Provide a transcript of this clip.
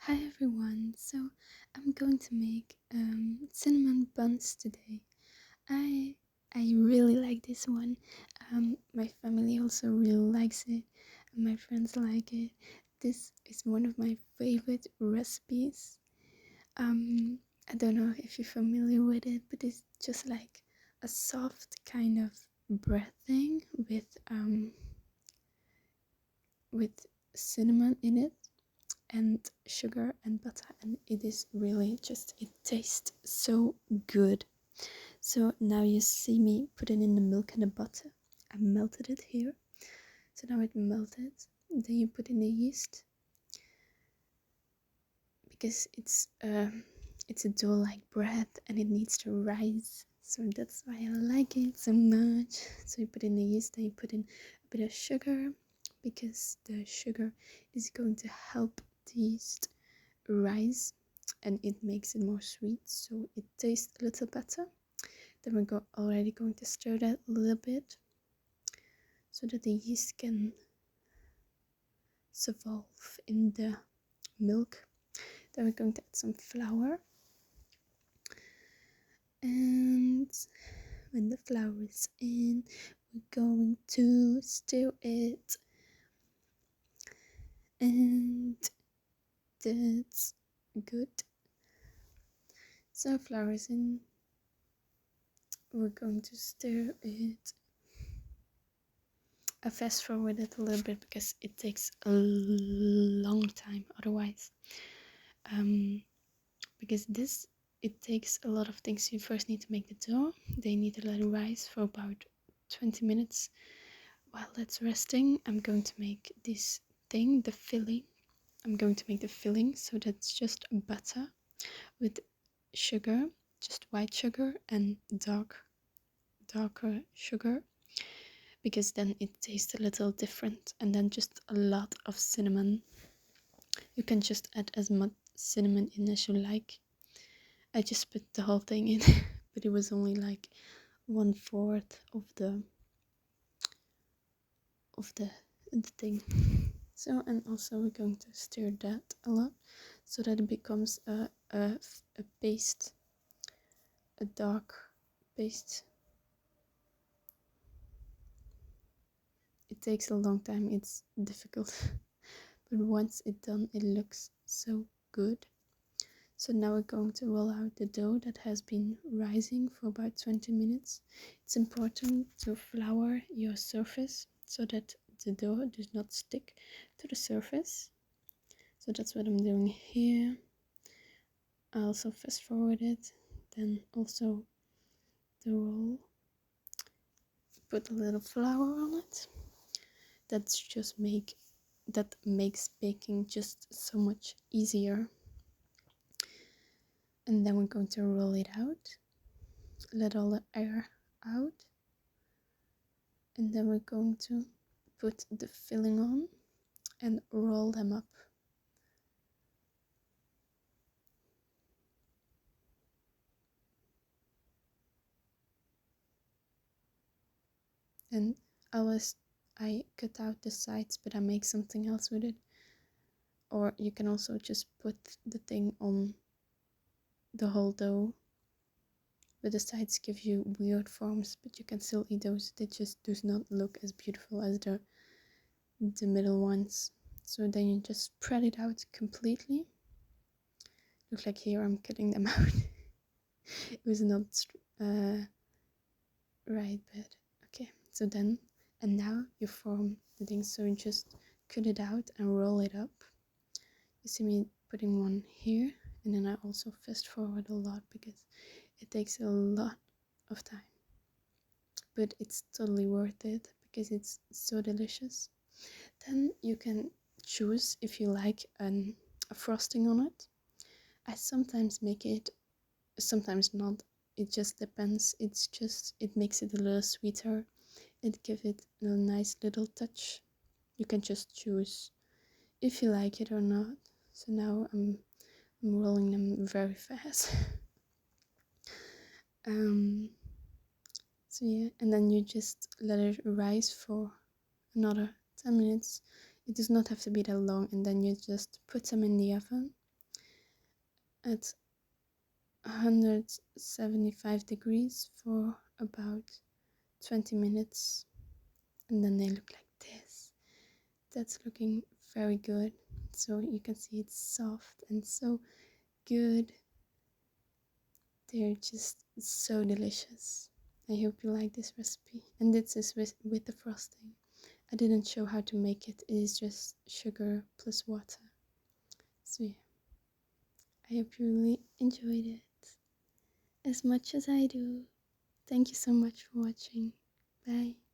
Hi everyone, so I'm going to make cinnamon buns today. I I really like this one. My family also really likes it, and my friends like it. This is one of my favorite recipes. I don't know if you're familiar with it, but it's just like a soft kind of bread thing with cinnamon in it and sugar and butter, and it is really just, it tastes so good. So now you see me put it in the milk and the butter. I melted it here, so now it melted. Then you put in the yeast because it's a dough like bread and it needs to rise, so that's why I like it so much. So you put in the yeast, then you put in a bit of sugar because the sugar is going to help the yeast rise and it makes it more sweet, so it tastes a little better. Then we're already going to stir that a little bit so that the yeast can dissolve in the milk. Then we're going to add some flour, and when the flour is in, we're going to stir it, and that's good. So flour is in, we're going to stir it. I fast forward it a little bit because it takes a long time otherwise. Because it takes a lot of things. You first need to make the dough. They need to let it rise for about 20 minutes. While that's resting, I'm going to make this thing, the filling. I'm going to make the filling, so that's just butter with sugar, just white sugar and darker sugar, because then it tastes a little different, and then just a lot of cinnamon. You can just add as much cinnamon in as you like. I just put the whole thing in, but it was only like 1/4 of the thing. So, and also we're going to stir that a lot so that it becomes a paste, a dark paste. It takes a long time, it's difficult, but once it's done, it looks so good. So now we're going to roll out the dough that has been rising for about 20 minutes. It's important to flour your surface so that the dough does not stick to the surface. So that's what I'm doing here. I also fast forward it, then also the roll, put a little flour on it. That makes baking just so much easier. And then we're going to roll it out, let all the air out, and then we're going to put the filling on and roll them up. And I cut out the sides, but I make something else with it. Or you can also just put the thing on the whole dough, but the sides give you weird forms, but you can still eat those. They just do not look as beautiful as the middle ones. So then you just spread it out completely. Look like here I'm cutting them out. It was not right, but okay. So then, and now you form the thing, so you just cut it out and roll it up. You see me putting one here, and then I also fast forward a lot because it takes a lot of time, but it's totally worth it because it's so delicious. Then you can choose if you like a frosting on it. I sometimes make it, sometimes not. It just depends. It makes it a little sweeter. It gives it a nice little touch. You can just choose if you like it or not. So now I'm rolling them very fast. So yeah, and then you just let it rise for another 10 minutes. It does not have to be that long, and then you just put them in the oven at 175 degrees for about 20 minutes, and then they look like this. That's looking very good. So you can see it's soft and so good. They're just so delicious. I hope you like this recipe. And this is with the frosting. I didn't show how to make it. It is just sugar plus water. So yeah, I hope you really enjoyed it as much as I do. Thank you so much for watching. Bye.